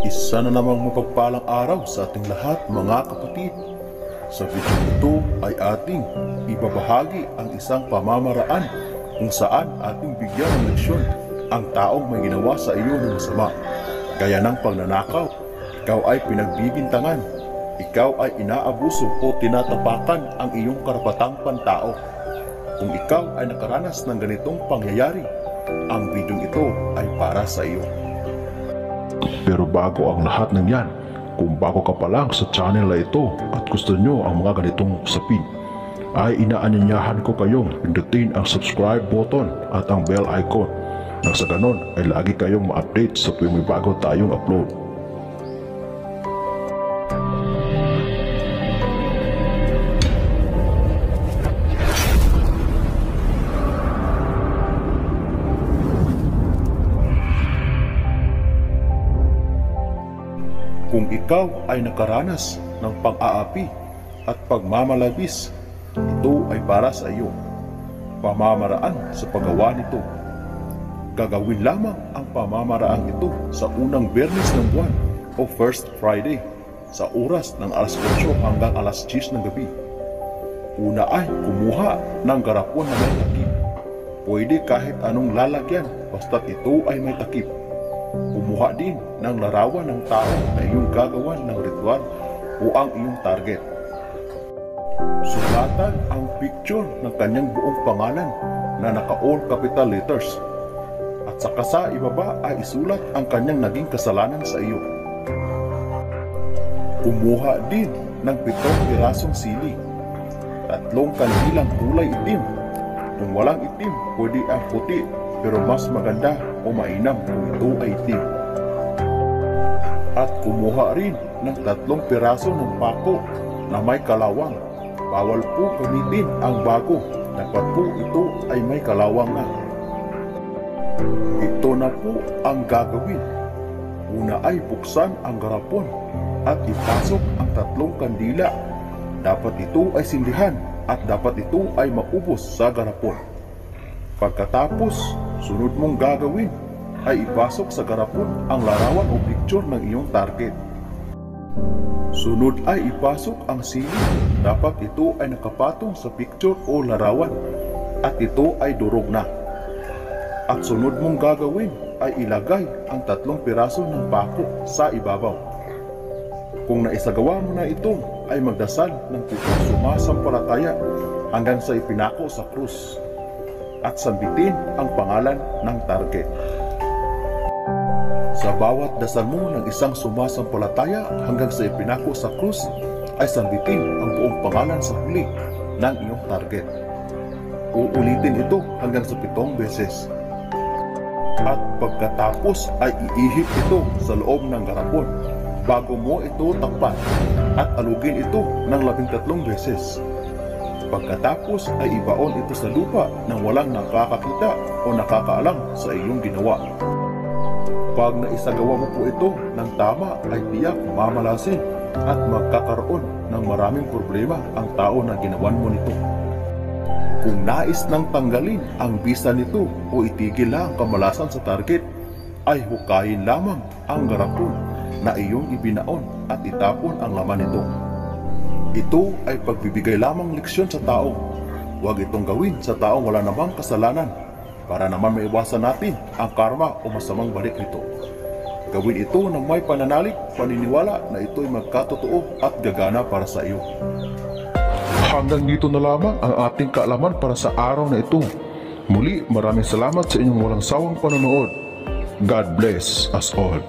Isa na namang mapagpalang araw sa ating lahat, mga kapatid. Sa video ito ay ating ibabahagi ang isang pamamaraan kung saan ating bigyan ng leksyon ang taong may ginawa sa iyo ng masama. Gaya ng pagnanakaw, ikaw ay pinagbibintangan, ikaw ay inaabuso o tinatapakan ang iyong karapatang pantao. Kung ikaw ay nakaranas ng ganitong pangyayari, ang video ito ay para sa iyo. Pero bago ang lahat ng yan, kung bago ka pa lang sa channel na ito at gusto nyo ang mga ganitong usapin, ay inaanyayahan ko kayong pindutin ang subscribe button at ang bell icon nang sa ganon ay lagi kayong ma-update sa tuwing may bago tayong upload. Kung ikaw ay nakaranas ng pang-aapi at pagmamalabis, ito ay para sa iyo. Pamamaraan sa paggawa nito. Gagawin lamang ang pamamaraan ito sa unang Biyernes ng buwan o First Friday sa oras ng alas 8 hanggang alas 10 ng gabi. Una ay kumuha ng garapon na may takip. Pwede kahit anong lalagyan basta't ito ay may takip. Kumuha din ng larawan ng tao na iyong gagawan ng ritual o ang iyong target. Sulatan ang picture ng kanyang buong pangalan na naka-all capital letters. At saka sa ibaba ay isulat ang kanyang naging kasalanan sa iyo. Kumuha din ng 7 pirasong sili, 3 kanilang kulay itim. Kung walang itim, pwede ang puti, pero mas maganda o mainam kung ito ay itim. At kumuha rin ng 3 piraso ng pako na may kalawang. Bawal po gamitin ang bago, dapat po ito ay may kalawang na. Ito na po ang gagawin. Una ay buksan ang garapon at ipasok ang 3 kandila. Dapat ito ay sindihan at dapat ito ay maubos sa garapon. Pagkatapos, sunod mong gagawin ay ipasok sa garapon ang larawan o picture ng iyong target. Sunod ay ipasok ang sili. Dapat ito ay nakapatong sa picture o larawan at ito ay durog na. At sunod mong gagawin ay ilagay ang 3 piraso ng pako sa ibabaw. Kung naisagawa mo na ito, ay magdasal ng 7 sumasampalataya hanggang sa ipinako sa krus at sambitin ang pangalan ng target. Sa bawat dasal mo ng isang sumasampalataya hanggang sa ipinako sa krus, ay sambitin ang buong pangalan sa huli ng iyong target. Uulitin ito hanggang sa 7 beses. At pagkatapos ay iihip ito sa loob ng garapon bago mo ito takpan at alugin ito ng 13 beses. Pagkatapos ay ibaon ito sa lupa nang walang nakakakita o nakakaalam sa iyong ginawa. Pag naisagawa mo po ito ng tama ay tiyak mamalasin at magkakaroon ng maraming problema ang tao na ginawan mo nito. Kung nais nang tanggalin ang bisa nito o itigil lang ang kamalasan sa target, ay hukayin lamang ang garapon na iyong ibinaon at itapon ang laman nito. Ito ay pagbibigay lamang leksyon sa tao. Huwag itong gawin sa taong wala namang kasalanan para naman maiwasan natin ang karma o masamang balik nito. Gawin ito ng may pananalig, paniniwala na ito ay magkatotoo at gagana para sa iyo. Hanggang dito na lamang ang ating kaalaman para sa araw na ito. Muli, maraming salamat sa inyong walang sawang panonood. God bless us all.